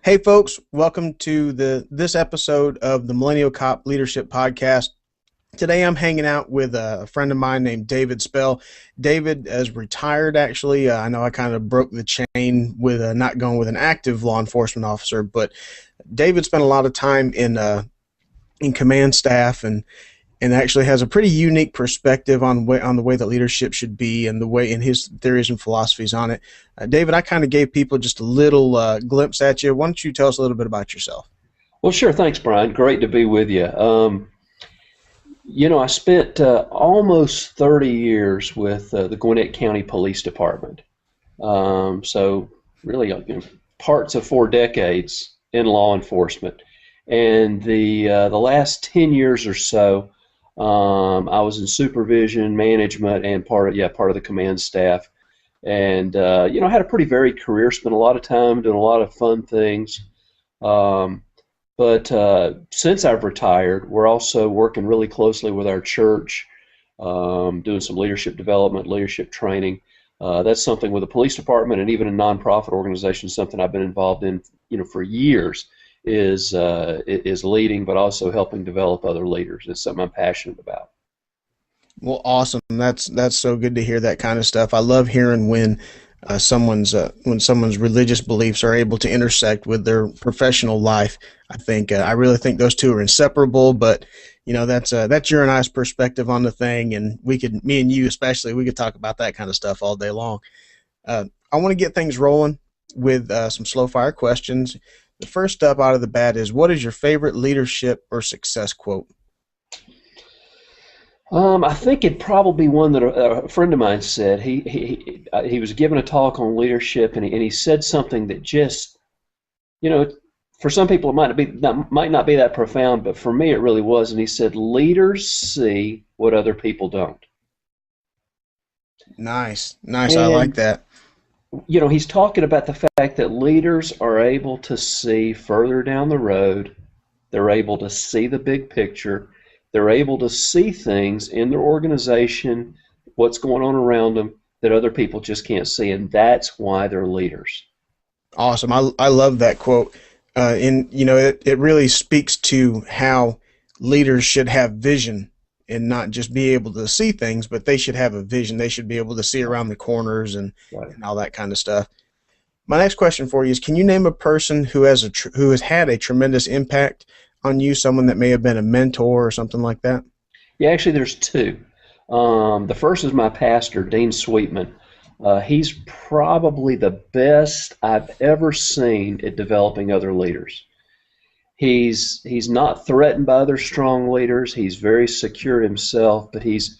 Hey folks, welcome to this episode of the Millennial Cop Leadership Podcast. Today I'm hanging out with a friend of mine named David Spell. David is retired actually. I know I kind of broke the chain with not going with an active law enforcement officer, but David spent a lot of time in command staff and actually has a pretty unique perspective on the way that leadership should be and the way in his theories and philosophies on it. David, I kind of gave people just a little glimpse at you. Why don't you tell us a little bit about yourself? Well, sure. Thanks, Brian. Great to be with you. I spent almost 30 years with the Gwinnett County Police Department. So really, parts of 4 decades in law enforcement. And the last 10 years or so, I was in supervision, management, and part of the command staff, and had a pretty varied career. Spent a lot of time doing a lot of fun things. But since I've retired, we're also working really closely with our church, doing some leadership development, leadership training. That's something with the police department and even a nonprofit organization. Something I've been involved in, for years. Is leading, but also helping develop other leaders. It's something I'm passionate about. Well, awesome. That's so good to hear that kind of stuff. I love hearing when someone's religious beliefs are able to intersect with their professional life. I really think those two are inseparable. But that's your and I's perspective on the thing, and me and you especially, we could talk about that kind of stuff all day long. I want to get things rolling with some slow fire questions. The first up out of the bat is, what is your favorite leadership or success quote? I think it'd probably be one that a friend of mine said. He was giving a talk on leadership, and he said something that just, for some people it might not be that profound, but for me it really was. And he said, "Leaders see what other people don't." Nice. I like that. He's talking about the fact that leaders are able to see further down the road. They're able to see the big picture. They're able to see things in their organization, what's going on around them, that other people just can't see, and that's why they're leaders. Awesome. I love that quote. It really speaks to how leaders should have vision and not just be able to see things, but they should have a vision. They should be able to see around the corners and all that kind of stuff. My next question for you is, can you name a person who has had a tremendous impact on you, someone that may have been a mentor or something like that? Yeah, actually there's 2. The first is my pastor, Dean Sweetman. He's probably the best I've ever seen at developing other leaders. He's not threatened by other strong leaders. He's very secure himself, but he's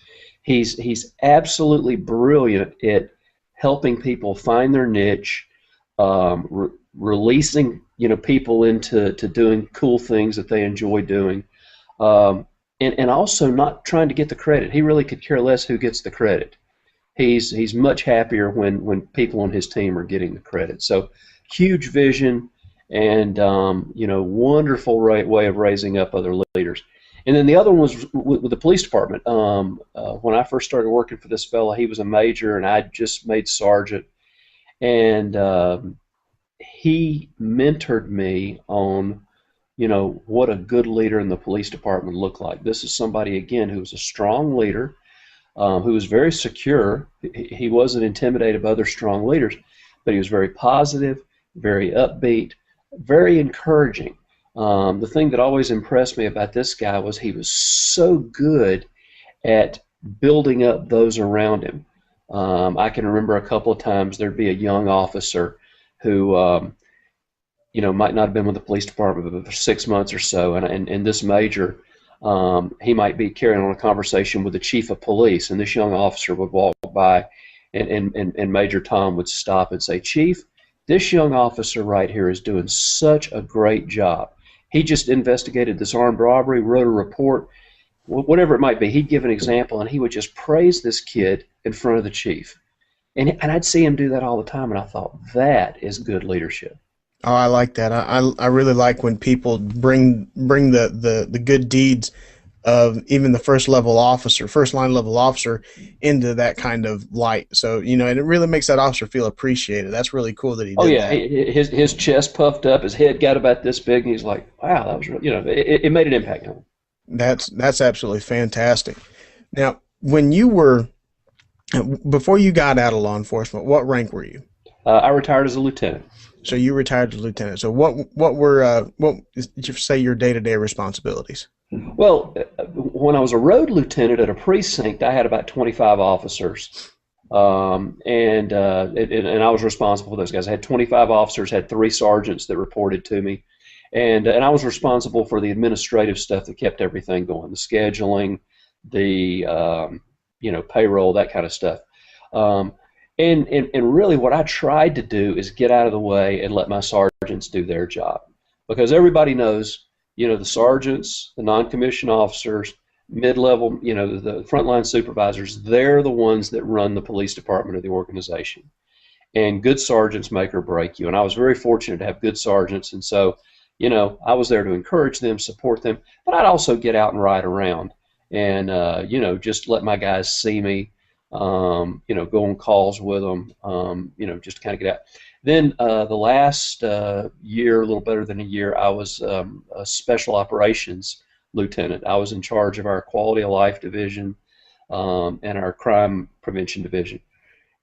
absolutely brilliant at helping people find their niche, releasing people into doing cool things that they enjoy doing, and also not trying to get the credit. He really could care less who gets the credit. He's much happier when people on his team are getting the credit. So huge vision. And wonderful way of raising up other leaders. And then the other one was with the police department. When I first started working for this fellow, he was a major, and I just made sergeant. And he mentored me on, what a good leader in the police department looked like. This is somebody, again, who was a strong leader, who was very secure. He wasn't intimidated by other strong leaders, but he was very positive, very upbeat, very encouraging. The thing that always impressed me about this guy was he was so good at building up those around him. I can remember a couple of times there'd be a young officer who, might not have been with the police department for 6 months or so, and this major, he might be carrying on a conversation with the chief of police, and this young officer would walk by, and Major Tom would stop and say, "Chief, this young officer right here is doing such a great job. He just investigated this armed robbery, wrote a report," whatever it might be. He'd give an example, and he would just praise this kid in front of the chief. And I'd see him do that all the time, and I thought, that is good leadership. Oh, I like that. I really like when people bring the good deeds of even the first line level officer into that kind of light. So, and it really makes that officer feel appreciated. That's really cool that he Oh did yeah, that. his chest puffed up, his head got about this big, and he's like, "Wow, that was it made an impact on him." That's absolutely fantastic. Now, before you got out of law enforcement, what rank were you? I retired as a lieutenant. So you retired as lieutenant. So what did you say your day-to-day responsibilities? Well, when I was a road lieutenant at a precinct, I had about 25 officers, and I was responsible for those guys. I had 25 officers, had 3 sergeants that reported to me, and I was responsible for the administrative stuff that kept everything going, the scheduling, the payroll, that kind of stuff. And really, what I tried to do is get out of the way and let my sergeants do their job, because everybody knows. The sergeants, the non-commissioned officers, mid-level, the frontline supervisors, they're the ones that run the police department of the organization. And good sergeants make or break you. And I was very fortunate to have good sergeants. And so, I was there to encourage them, support them, but I'd also get out and ride around and, just let my guys see me, go on calls with them, just to kind of get out. Then the last year, a little better than a year, I was a special operations lieutenant. I was in charge of our quality of life division and our crime prevention division.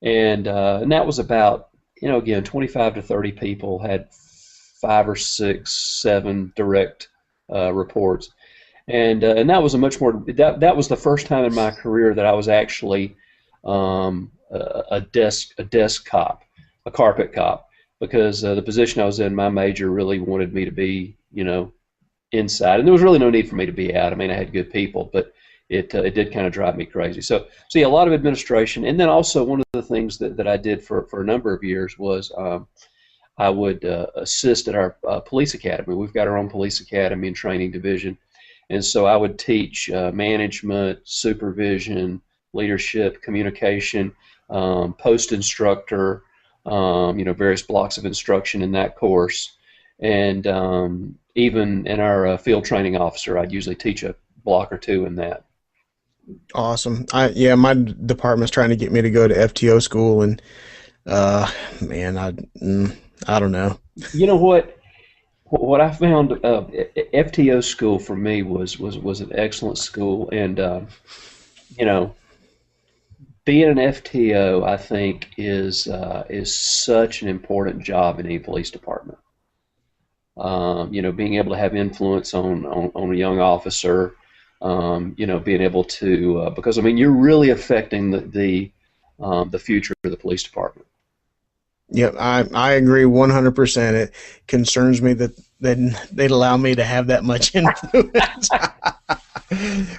And that was about, again, 25 to 30 people, had 5 or 6, 7 direct reports. And that was that was the first time in my career that I was actually a desk cop, a carpet cop, because the position I was in, my major really wanted me to be, inside, and there was really no need for me to be out. I mean, I had good people, but it did kind of drive me crazy. So yeah, a lot of administration, and then also one of the things that I did for a number of years was I would assist at our police academy. We've got our own police academy and training division, and so I would teach management, supervision, leadership, communication, post instructor. Various blocks of instruction in that course, and even in our field training officer, I'd usually teach a block or 2 in that. Awesome. My department's trying to get me to go to FTO school, and man, I don't know. You know what I found, FTO school for me was an excellent school, and being an FTO, I think, is such an important job in any police department. Being able to have influence on a young officer, being able to, because you're really affecting the future of the police department. Yep, I agree 100%. It concerns me that they'd allow me to have that much influence.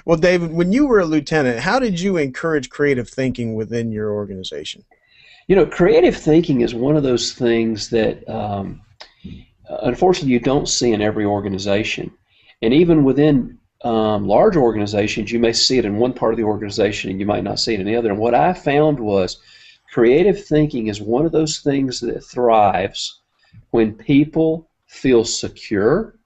Well, David, when you were a lieutenant, how did you encourage creative thinking within your organization? Creative thinking is one of those things that unfortunately you don't see in every organization. And even within large organizations, you may see it in one part of the organization and you might not see it in the other. And what I found was creative thinking is one of those things that thrives when people feel secure,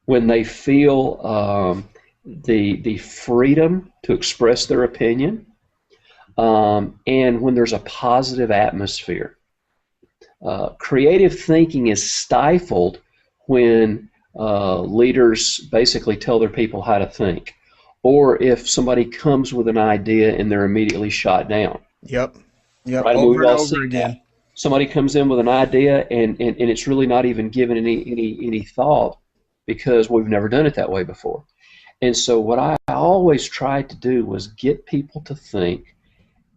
when they feel the freedom to express their opinion, and when there's a positive atmosphere. Creative thinking is stifled when leaders basically tell their people how to think, or if somebody comes with an idea and they're immediately shot down. Yep. Right? Over and over again. Somebody comes in with an idea and it's really not even given any thought because we've never done it that way before. And so what I always tried to do was get people to think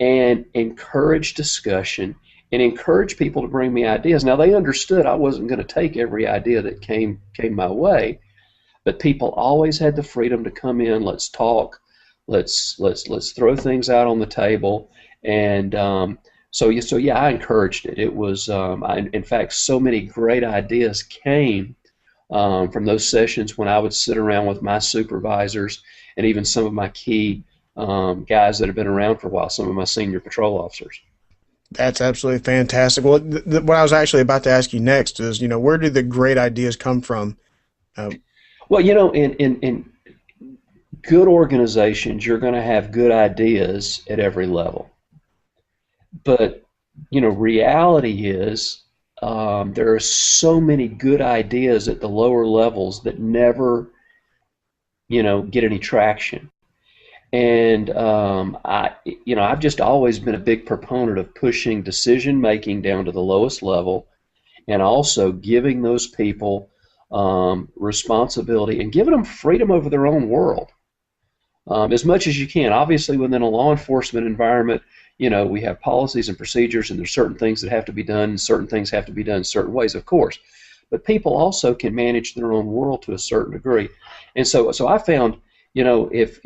and encourage discussion and encourage people to bring me ideas. Now, they understood I wasn't going to take every idea that came my way, but people always had the freedom to come in, let's talk, let's throw things out on the table. And so yeah, I encouraged it. It was, in fact, so many great ideas came from those sessions when I would sit around with my supervisors and even some of my key guys that have been around for a while, some of my senior patrol officers. That's absolutely fantastic. Well, what I was actually about to ask you next is, where do the great ideas come from? Well, in good organizations, you're going to have good ideas at every level. But, reality is there are so many good ideas at the lower levels that never, get any traction. And I've just always been a big proponent of pushing decision making down to the lowest level, and also giving those people responsibility and giving them freedom over their own world as much as you can. Obviously, within a law enforcement environment, we have policies and procedures, and there's certain things that have to be done, and certain things have to be done certain ways, of course. But people also can manage their own world to a certain degree, and so I found, if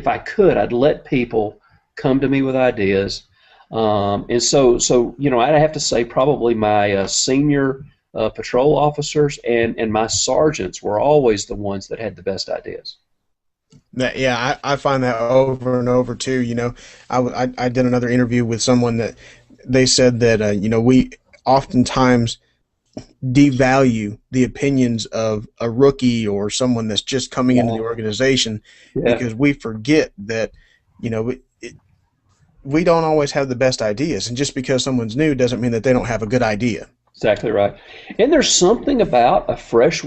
I could, I'd let people come to me with ideas, and so I'd have to say probably my senior patrol officers and my sergeants were always the ones that had the best ideas. Yeah, I find that over and over too. I did another interview with someone that they said that we oftentimes devalue the opinions of a rookie or someone that's just coming into the organization, because we forget that we don't always have the best ideas, and just because someone's new doesn't mean that they don't have a good idea. Exactly right. And there's something about a fresh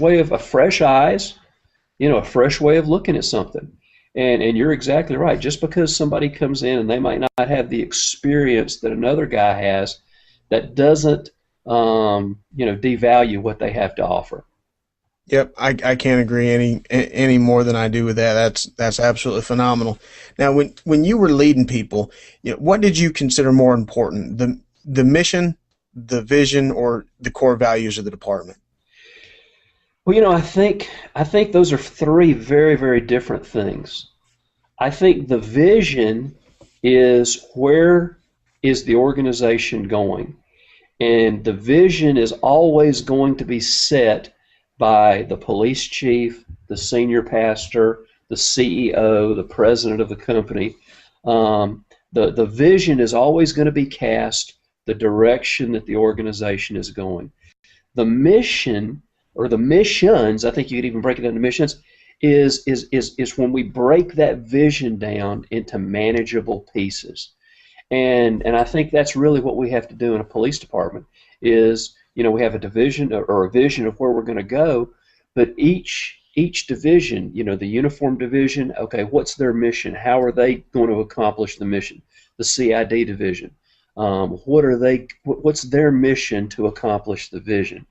eyes, a fresh way of looking at something. And you're exactly right. Just because somebody comes in and they might not have the experience that another guy has, that doesn't, devalue what they have to offer. Yep, I can't agree any more than I do with that. That's absolutely phenomenal. Now, when you were leading people, what did you consider more important, the mission, the vision, or the core values of the department? Well, I think those are three very, very different things. I think the vision is, where is the organization going? And the vision is always going to be set by the police chief, the senior pastor, the CEO, the president of the company. The vision is always going to be cast the direction that the organization is going. The mission, or the missions, I think you could even break it into missions, is when we break that vision down into manageable pieces. And I think that's really what we have to do in a police department is, we have a division or a vision of where we're going to go, but each division, the uniform division, okay, what's their mission? How are they going to accomplish the mission? The CID division, what's their mission to accomplish the vision?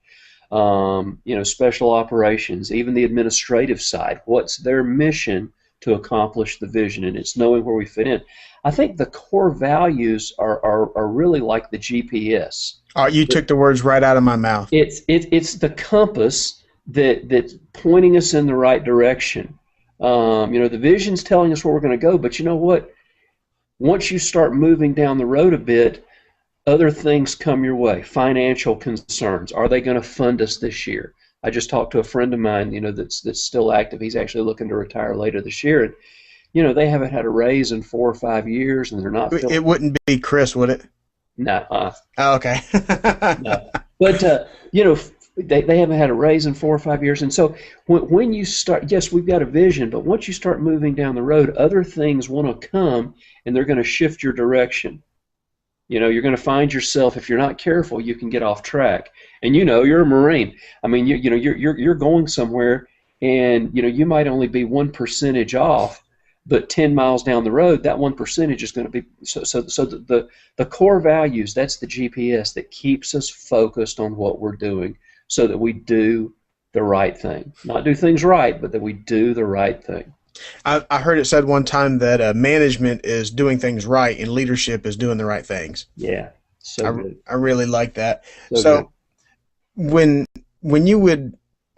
Special operations, even the administrative side, what's their mission to accomplish the vision? And it's knowing where we fit in. I think the core values are really like the GPS. Oh, you took the words right out of my mouth. It's the compass that's pointing us in the right direction. The vision's telling us where we're going to go, but you know what? Once you start moving down the road a bit, other things come your way. Financial concerns. Are they going to fund us this year? I just talked to a friend of mine, that's still active. He's actually looking to retire later this year, and they haven't had a raise in 4 or 5 years, and they're not. It wouldn't be Chris, would it? No. Oh, okay. No. But they haven't had a raise in 4 or 5 years, and so when you start, yes, we've got a vision, but once you start moving down the road, other things want to come, and they're going to shift your direction. You're going to find yourself, if you're not careful, you can get off track. And you're a Marine. I mean, you're going somewhere, and you might only be 1% off, but 10 miles down the road, that 1% is going to be so. The core values, that's the GPS that keeps us focused on what we're doing, so that we do the right thing. Not do things right, but that we do the right thing. I heard it said one time that management is doing things right and leadership is doing the right things. Yeah, good. I really like that. So when you would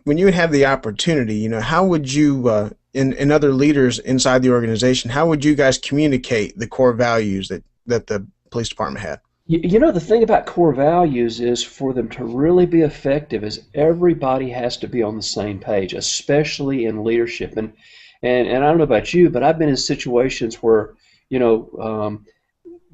have the opportunity, how would you and other leaders inside the organization, how would you guys communicate the core values that the police department had? The thing about core values is, for them to really be effective, is everybody has to be on the same page, especially in leadership. And I don't know about you, but I've been in situations where,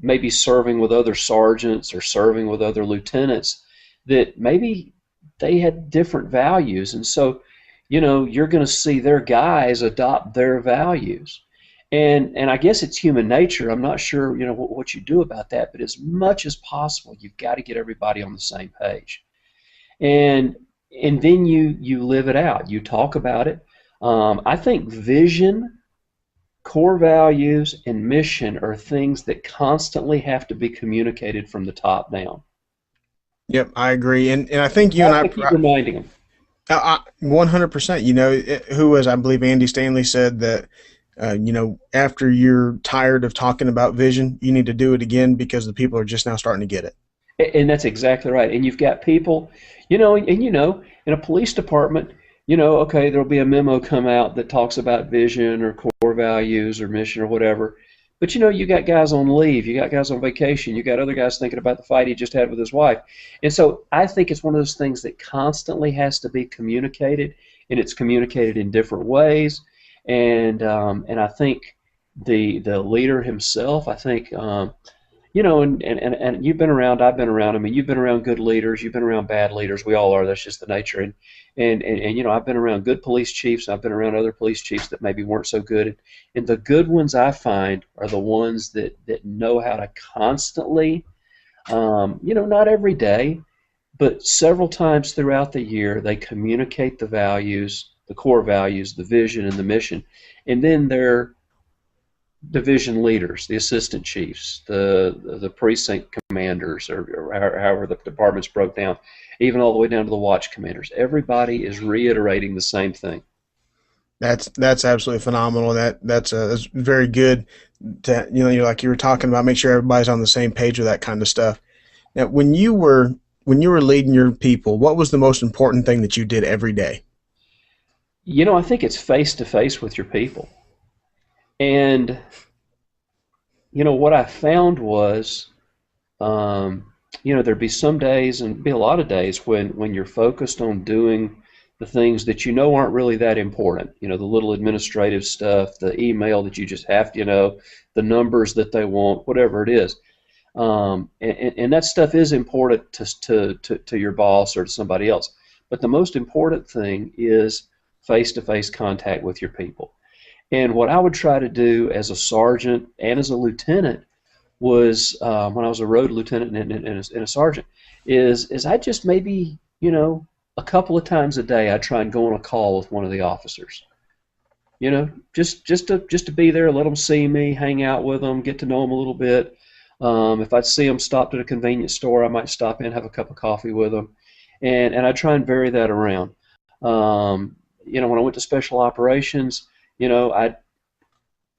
maybe serving with other sergeants or serving with other lieutenants, that maybe they had different values. And so, you're going to see their guys adopt their values. And I guess it's human nature. I'm not sure, what you do about that, but as much as possible, you've got to get everybody on the same page. And and then you live it out. You talk about it. I think vision, core values, and mission are things that constantly have to be communicated from the top down. Yep, I agree, and I think You you and have to keep reminding them. 100%. Who was, I believe Andy Stanley said that after you're tired of talking about vision, you need to do it again because the people are just now starting to get it. And that's exactly right. And you've got people, in a police department, okay, there'll be a memo come out that talks about vision or core values or mission or whatever. But you got guys on leave, you got guys on vacation, you got other guys thinking about the fight he just had with his wife. And so I think it's one of those things that constantly has to be communicated, and it's communicated in different ways. And I think the leader himself, I think, and you've been around, I've been around. I mean, you've been around good leaders, you've been around bad leaders. We all are. That's just the nature. And I've been around good police chiefs. I've been around other police chiefs that maybe weren't so good. And the good ones I find are the ones that know how to constantly, not every day, but several times throughout the year, they communicate the values, the core values, the vision, and the mission. And then they're division leaders, the assistant chiefs, the precinct commanders, or however the departments broke down, even all the way down to the watch commanders. Everybody is reiterating the same thing. That's absolutely phenomenal. That's very good. To like you were talking about, make sure everybody's on the same page with that kind of stuff. Now, when you were leading your people, what was the most important thing that you did every day? I think it's face to face with your people. And what I found was, there'd be some days and be a lot of days when you're focused on doing the things that aren't really that important. The little administrative stuff, the email that you just have to, the numbers that they want, whatever it is. And that stuff is important to your boss or to somebody else. But the most important thing is face-to-face contact with your people. And what I would try to do as a sergeant and as a lieutenant was, when I was a road lieutenant and a sergeant, is I just maybe, a couple of times a day I'd try and go on a call with one of the officers. Just to be there, let them see me, hang out with them, get to know them a little bit. If I'd see them stopped at a convenience store, I might stop in, have a cup of coffee with them, and I'd try and vary that around. When I went to special operations, I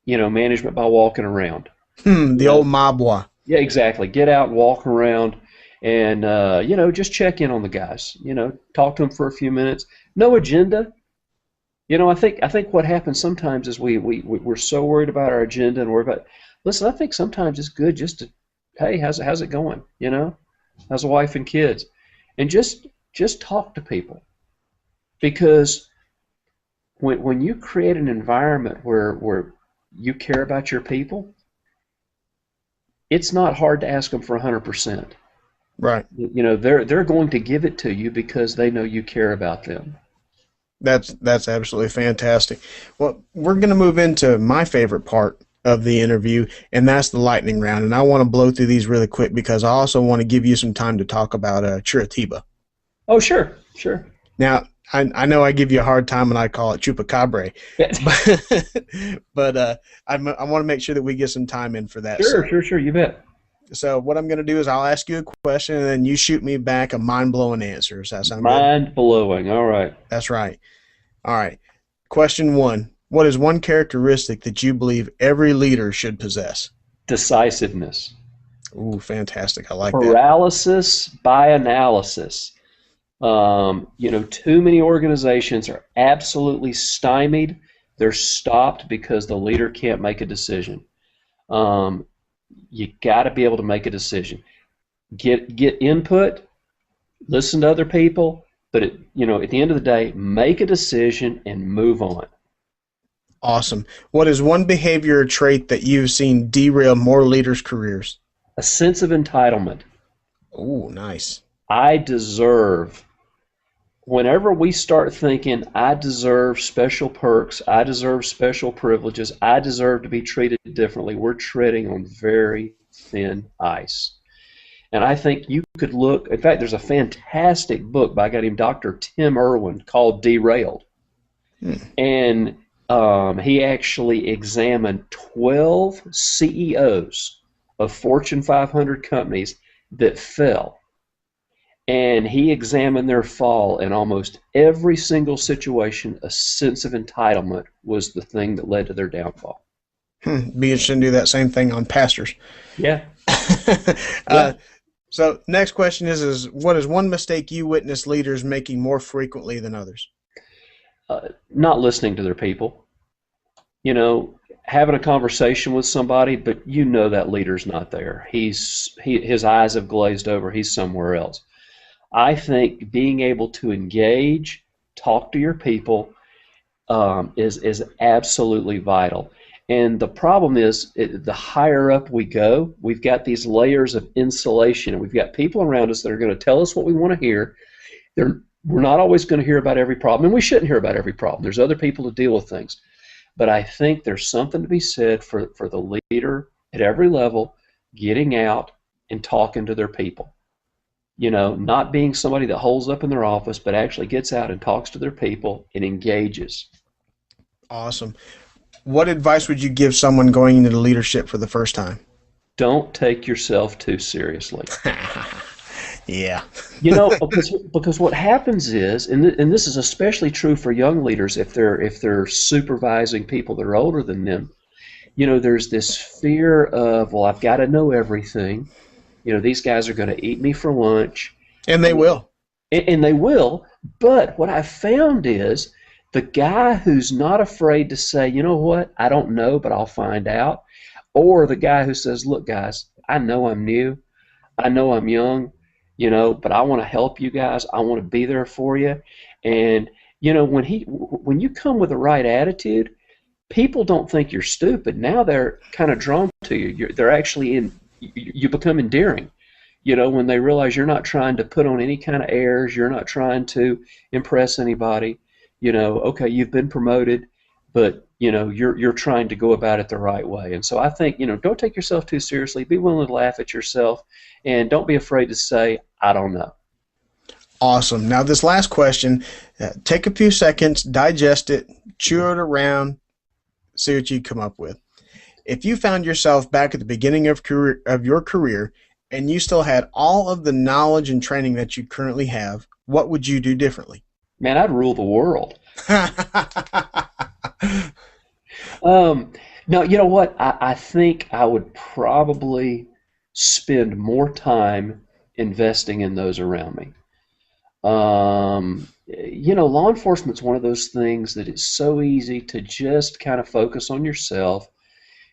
management by walking around. The old Mabwa. Yeah, exactly. Get out and walk around and, just check in on the guys. Talk to them for a few minutes. No agenda. I think what happens sometimes is we're so worried about our agenda and listen, I think sometimes it's good just to, hey, how's it going? How's the wife and kids? And just talk to people. Because when you create an environment where you care about your people, it's not hard to ask them for 100%. Right. They're going to give it to you because they know you care about them. That's absolutely fantastic. Well, we're going to move into my favorite part of the interview, and that's the lightning round. And I want to blow through these really quick because I also want to give you some time to talk about Chiratiba. Oh, sure. Now, I know I give you a hard time and I call it Chupacabra, but I want to make sure that we get some time in for that. Sure, you bet. So what I'm going to do is I'll ask you a question and then you shoot me back a mind-blowing answer. Does that sound good? Mind-blowing, all right. That's right. All right. Question 1. What is one characteristic that you believe every leader should possess? Decisiveness. Ooh, fantastic. I like that. Paralysis by analysis. Too many organizations are absolutely stymied. They're stopped because the leader can't make a decision. You got to be able to make a decision. Get input, listen to other people, but at the end of the day, make a decision and move on. Awesome. What is one behavior or trait that you've seen derail more leaders' careers? A sense of entitlement. Ooh, nice. I deserve whenever we start thinking, I deserve special perks, I deserve special privileges, I deserve to be treated differently, we're treading on very thin ice. And I think you could look, in fact, there's a fantastic book by a guy named Dr. Tim Irwin called Derailed. And he actually examined 12 CEOs of Fortune 500 companies that fell. And he examined their fall. In almost every single situation, a sense of entitlement was the thing that led to their downfall. Be interesting to do that same thing on pastors. Yeah. So next question is what is one mistake you witness leaders making more frequently than others? Not listening to their people. You know, having a conversation with somebody, but you know that leader's not there. His eyes have glazed over. He's somewhere else. I think being able to engage, talk to your people is absolutely vital. And the problem is, the higher up we go, we've got these layers of insulation, and we've got people around us that are going to tell us what we want to hear. We're not always going to hear about every problem, and we shouldn't hear about every problem. There's other people to deal with things. But I think there's something to be said for the leader at every level getting out and talking to their people. You know, not being somebody that holds up in their office, but actually gets out and talks to their people and engages. Awesome. What advice would you give someone going into leadership for the first time? Don't take yourself too seriously. Yeah. You know, because what happens is, and this is especially true for young leaders if they're supervising people that are older than them, you know, there's this fear of, well, I've got to know everything. You know, these guys are going to eat me for lunch. And they will. And they will. But what I found is the guy who's not afraid to say, you know what, I don't know, but I'll find out. Or the guy who says, look, guys, I know I'm new. I know I'm young, you know, but I want to help you guys. I want to be there for you. And, you know, when you come with the right attitude, people don't think you're stupid. Now they're kind of drawn to you. They're actually you become endearing. You know, when they realize you're not trying to put on any kind of airs, you're not trying to impress anybody. You know, okay, you've been promoted, but, you know, you're trying to go about it the right way. And so I think, you know, don't take yourself too seriously. Be willing to laugh at yourself, and don't be afraid to say, I don't know. Awesome. Now, this last question, take a few seconds, digest it, chew it around, see what you come up with. If you found yourself back at the beginning of your career and you still had all of the knowledge and training that you currently have, what would you do differently? Man, I'd rule the world. No, you know what? I think I would probably spend more time investing in those around me. You know, law enforcement's one of those things that it's so easy to just kind of focus on yourself.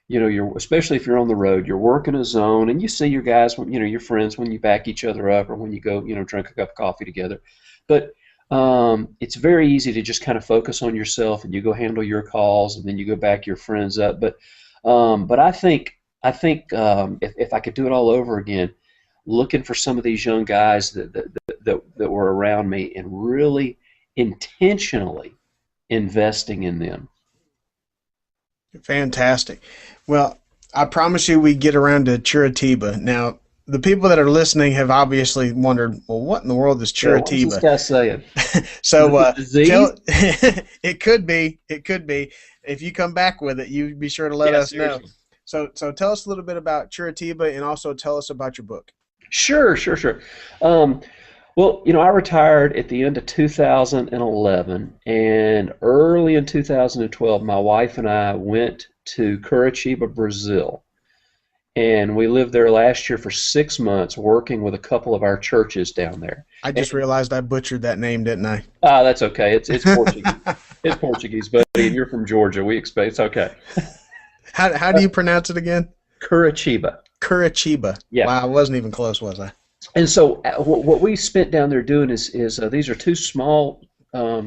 You know, especially if you're on the road, you're working a zone, and you see your guys, you know, your friends when you back each other up or when you go, you know, drink a cup of coffee together. But it's very easy to just kind of focus on yourself, and you go handle your calls, and then you go back your friends up. But I think if I could do it all over again, looking for some of these young guys that were around me and really intentionally investing in them. Fantastic. Well, I promise you we get around to Curitiba. Now, the people that are listening have obviously wondered, well, what in the world is Curitiba? Yeah, what's this guy saying? So it could be. If you come back with it, you be sure to let us seriously know. So tell us a little bit about Curitiba, and also tell us about your book. Sure. Well, you know, I retired at the end of 2011, and early in 2012, my wife and I went to Curitiba, Brazil. And we lived there last year for 6 months working with a couple of our churches down there. I just realized I butchered that name, didn't I? That's okay. It's Portuguese. It's Portuguese, buddy, and you're from Georgia. We expect it's okay. How do you pronounce it again? Curitiba. Curitiba. Yeah. Wow, I wasn't even close, was I? And so what we spent down there doing is these are two small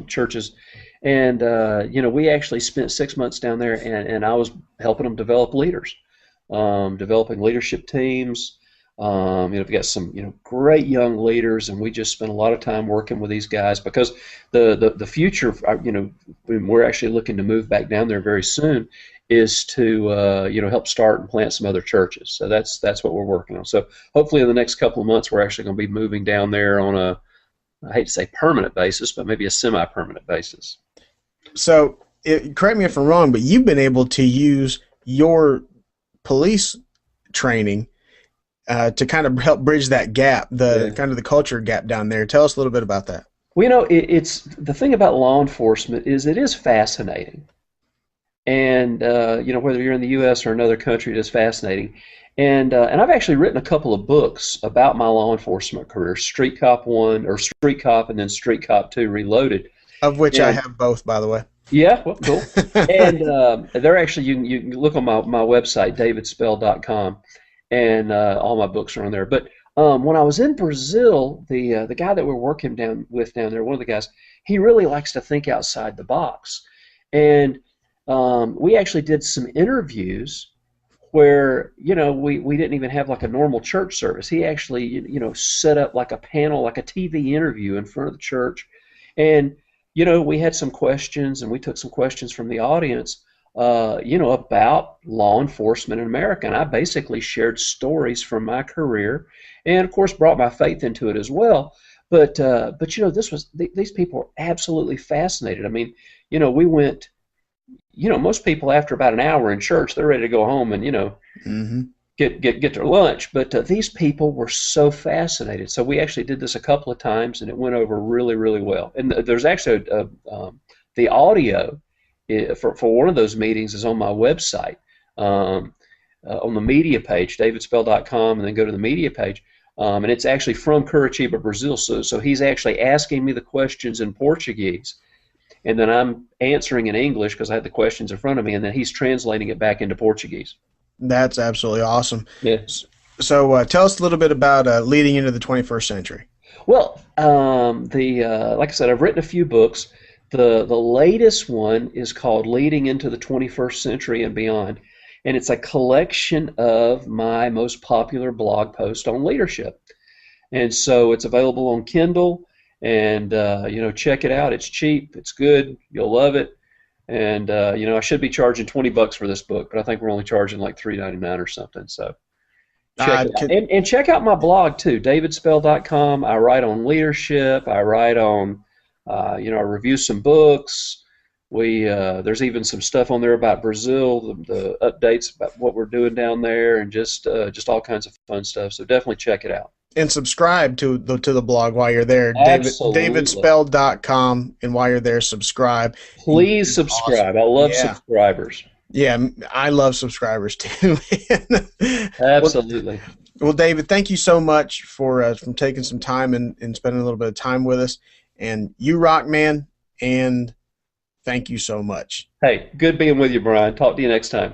churches, and you know, we actually spent 6 months down there, and I was helping them develop leaders, developing leadership teams, We've got some, great young leaders, and we just spend a lot of time working with these guys because the future, we're actually looking to move back down there very soon, is to help start and plant some other churches. So that's what we're working on. So hopefully in the next couple of months, we're actually going to be moving down there on I hate to say permanent basis, but maybe a semi-permanent basis. So, correct me if I'm wrong, but you've been able to use your police training to kind of help bridge that gap, kind of the culture gap down there. Tell us a little bit about that. Well, it's the thing about law enforcement is it is fascinating, and whether you're in the U.S. or another country, it is fascinating. And I've actually written a couple of books about my law enforcement career: Street Cop 1 or Street Cop, and then Street Cop 2 Reloaded. Of which I have both, by the way. Yeah, well, cool. And they're actually, you can look on my website, davidspell.com, and all my books are on there. But when I was in Brazil, the guy that we're working down there, one of the guys, he really likes to think outside the box. And we actually did some interviews where, we didn't even have like a normal church service. He actually, set up like a panel, like a TV interview in front of the church. And, we had some questions, and we took some questions from the audience, about law enforcement in America. And I basically shared stories from my career and, of course, brought my faith into it as well. But these people are absolutely fascinated. I mean, we went, most people after about an hour in church, they're ready to go home and, mm-hmm. get their lunch. But these people were so fascinated. So we actually did this a couple of times, and it went over really, really well. And there's actually the audio for one of those meetings is on my website, on the media page, davidspell.com, and then go to the media page. And it's actually from Curitiba, Brazil. So he's actually asking me the questions in Portuguese, and then I'm answering in English because I had the questions in front of me, and then he's translating it back into Portuguese. That's absolutely awesome. Yes. So tell us a little bit about leading into the 21st century. Well, like I said, I've written a few books. The latest one is called Leading into the 21st Century and Beyond, and it's a collection of my most popular blog posts on leadership. And so it's available on Kindle, and check it out. It's cheap, it's good, you'll love it. And I should be charging $20 for this book, but I think we're only charging like $3.99 or something. So check it out. And check out my blog too, davidspell.com. I write on leadership. I write on, I review some books. There's even some stuff on there about Brazil, the updates about what we're doing down there, and just all kinds of fun stuff. So definitely check it out. And subscribe to the blog while you're there. davidspell.com, and while you're there, subscribe. Please subscribe. Awesome. I love subscribers. Yeah, I love subscribers too. Absolutely. Well, David, thank you so much for taking some time and spending a little bit of time with us. And you rock, man, and thank you so much. Hey, good being with you, Brian. Talk to you next time.